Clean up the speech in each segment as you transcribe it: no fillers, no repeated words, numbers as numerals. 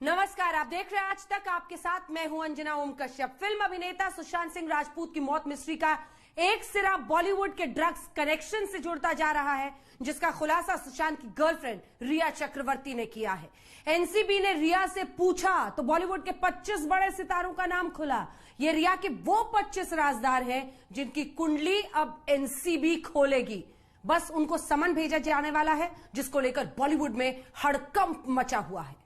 नमस्कार, आप देख रहे हैं आज तक। आपके साथ मैं हूं अंजना ओम कश्यप। फिल्म अभिनेता सुशांत सिंह राजपूत की मौत मिस्ट्री का एक सिरा बॉलीवुड के ड्रग्स कनेक्शन से जुड़ता जा रहा है, जिसका खुलासा सुशांत की गर्लफ्रेंड रिया चक्रवर्ती ने किया है। एनसीबी ने रिया से पूछा तो बॉलीवुड के 25 बड़े सितारों का नाम खुला। ये रिया के वो 25 राजदार हैं जिनकी कुंडली अब एनसीबी खोलेगी। बस उनको समन भेजा जाने वाला है, जिसको लेकर बॉलीवुड में हड़कंप मचा हुआ है।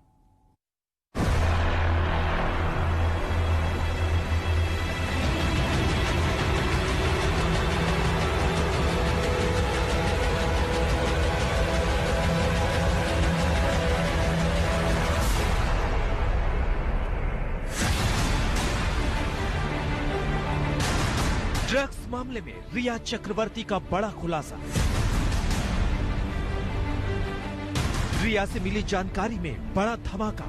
ड्रग्स मामले में रिया चक्रवर्ती का बड़ा खुलासा। रिया से मिली जानकारी में बड़ा धमाका।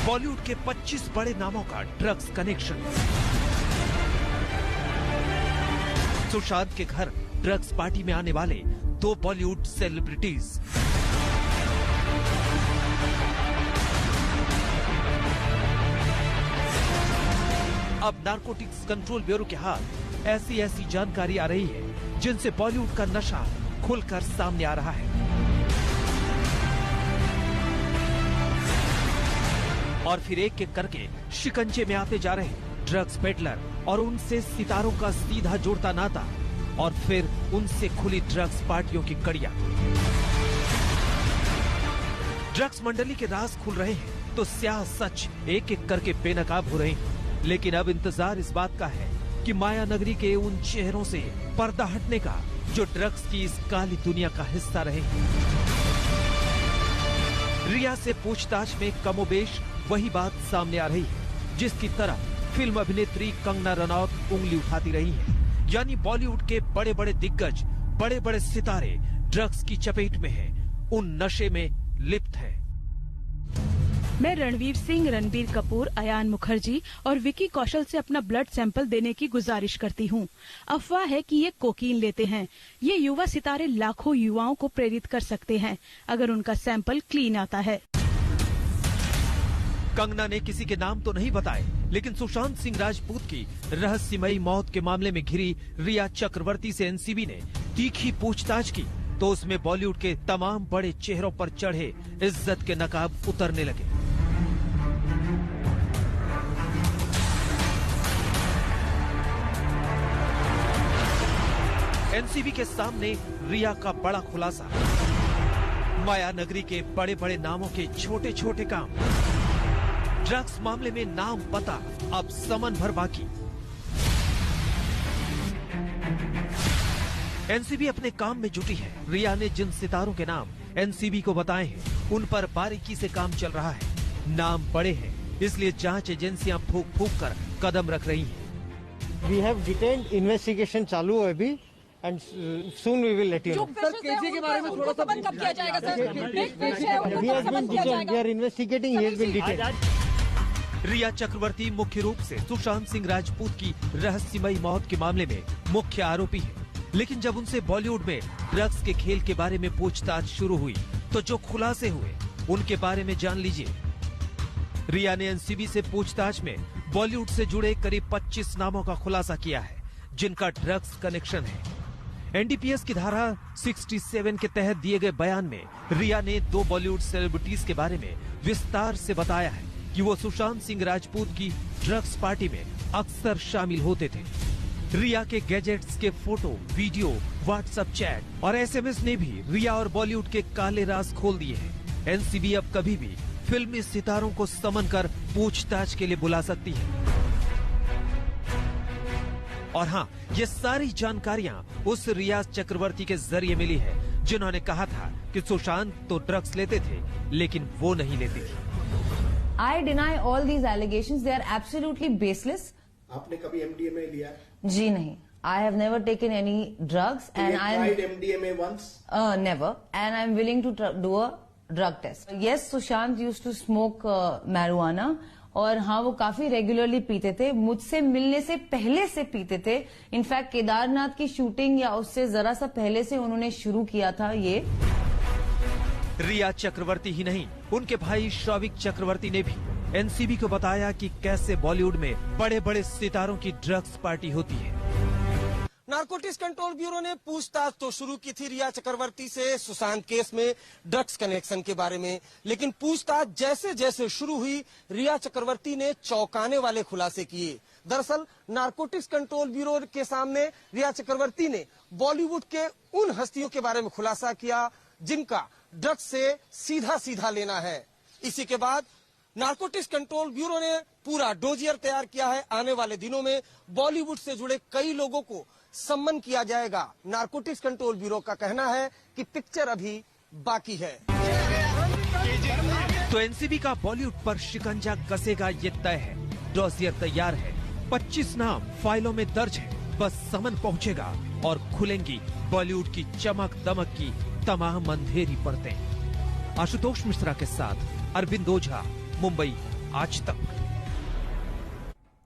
बॉलीवुड के 25 बड़े नामों का ड्रग्स कनेक्शन। सुशांत के घर ड्रग्स पार्टी में आने वाले 2 बॉलीवुड सेलिब्रिटीज। अब नारकोटिक्स कंट्रोल ब्यूरो के हाथ ऐसी जानकारी आ रही है जिनसे बॉलीवुड का नशा खुलकर सामने आ रहा है। और फिर एक एक करके शिकंजे में आते जा रहे ड्रग्स पेडलर और उनसे सितारों का सीधा जुड़ता नाता, और फिर उनसे खुली ड्रग्स पार्टियों की कड़ियां। ड्रग्स मंडली के राज खुल रहे हैं तो स्याह सच एक एक करके बेनकाब हो रहे हैं। लेकिन अब इंतजार इस बात का है कि माया नगरी के उन चेहरों से पर्दा हटने का जो ड्रग्स की इस काली दुनिया का हिस्सा रहे। रिया से पूछताछ में कमोबेश वही बात सामने आ रही है जिसकी तरफ फिल्म अभिनेत्री कंगना रनौत उंगली उठाती रही है, यानी बॉलीवुड के बड़े बड़े दिग्गज, बड़े बड़े सितारे ड्रग्स की चपेट में हैं, उन नशे में लिप्त हैं। मैं रणवीर सिंह, रणबीर कपूर, अयान मुखर्जी और विकी कौशल से अपना ब्लड सैंपल देने की गुजारिश करती हूं। अफवाह है कि ये कोकीन लेते हैं। ये युवा सितारे लाखों युवाओं को प्रेरित कर सकते हैं अगर उनका सैंपल क्लीन आता है। कंगना ने किसी के नाम तो नहीं बताए, लेकिन सुशांत सिंह राजपूत की रहस्यमयी मौत के मामले में घिरी रिया चक्रवर्ती से एनसीबी ने तीखी पूछताछ की तो उसमें बॉलीवुड के तमाम बड़े चेहरों पर चढ़े इज्जत के नकाब उतरने लगे। एनसीबी के सामने रिया का बड़ा खुलासा। माया नगरी के बड़े बड़े नामों के छोटे छोटे काम। ड्रग्स मामले में नाम पता अब समन भर बाकी। एनसीबी अपने काम में जुटी है। रिया ने जिन सितारों के नाम एनसीबी को बताए हैं उन पर बारीकी से काम चल रहा है। नाम बड़े हैं, इसलिए जांच एजेंसियां फूंक फूंक कर कदम रख रही हैं। वी हैव डिटेल्ड इन्वेस्टिगेशन चालू है अभी and soon we will let you know. Sir KG के बारे में थोड़ा सा कब किया जाएगा sir? He has been detained. We are investigating. He has been detained. रिया चक्रवर्ती मुख्य रूप से सुशांत सिंह राजपूत की रहस्यमयी मौत के मामले में मुख्य आरोपी है, लेकिन जब उनसे बॉलीवुड में ड्रग्स के खेल के बारे में पूछताछ शुरू हुई तो जो खुलासे हुए उनके बारे में जान लीजिए। रिया ने एनसीबी से पूछताछ में बॉलीवुड से जुड़े करीब 25 नामों का खुलासा किया है जिनका ड्रग्स कनेक्शन है। एनडीपीएस की धारा 67 के तहत दिए गए बयान में रिया ने 2 बॉलीवुड सेलिब्रिटीज के बारे में विस्तार से बताया है कि वो सुशांत सिंह राजपूत की ड्रग्स पार्टी में अक्सर शामिल होते थे। रिया के गैजेट्स के फोटो, वीडियो, व्हाट्सएप चैट और एसएमएस ने भी रिया और बॉलीवुड के काले राज खोल दिए हैं। एनसीबी अब कभी भी फिल्मी सितारों को समन कर पूछताछ के लिए बुला सकती है। और हाँ, ये सारी जानकारियां उस रिया चक्रवर्ती के जरिए मिली है जिन्होंने कहा था कि सुशांत तो ड्रग्स लेते थे लेकिन वो नहीं लेती थी। I deny all these allegations. They are absolutely baseless. आपने कभी MDMA लिया? जी नहीं. I have never taken any drugs and I tried MDMA once? Never. And I'm willing to do a drug test. Yes, Sushant used to smoke marijuana. और हाँ, वो काफी regularly पीते थे। मुझसे मिलने से पहले से पीते थे। इनफैक्ट केदारनाथ की शूटिंग या उससे जरा सा पहले से उन्होंने शुरू किया था ये। रिया चक्रवर्ती ही नहीं, उनके भाई शौविक चक्रवर्ती ने भी एनसीबी को बताया कि कैसे बॉलीवुड में बड़े बड़े सितारों की ड्रग्स पार्टी होती है। नारकोटिक्स कंट्रोल ब्यूरो ने पूछताछ तो शुरू की थी रिया चक्रवर्ती से सुशांत केस में ड्रग्स कनेक्शन के बारे में, लेकिन पूछताछ जैसे जैसे शुरू हुई रिया चक्रवर्ती ने चौंकाने वाले खुलासे किए। दरअसल नारकोटिक्स कंट्रोल ब्यूरो के सामने रिया चक्रवर्ती ने बॉलीवुड के उन हस्तियों के बारे में खुलासा किया जिनका ड्रग्स से सीधा सीधा लेना है। इसी के बाद नारकोटिक्स कंट्रोल ब्यूरो ने पूरा डोजियर तैयार किया है। आने वाले दिनों में बॉलीवुड से जुड़े कई लोगों को सम्मान किया जाएगा। नारकोटिक्स कंट्रोल ब्यूरो का कहना है कि पिक्चर अभी बाकी है। तो एनसीबी का बॉलीवुड पर शिकंजा कसेगा ये तय है। डोजियर तैयार है, 25 नाम फाइलों में दर्ज है। बस समन पहुंचेगा और खुलेंगी बॉलीवुड की चमक दमक की तमाम अंधेरी परतें। आशुतोष मिश्रा के साथ अरविंद ओझा, मुंबई, आज तक।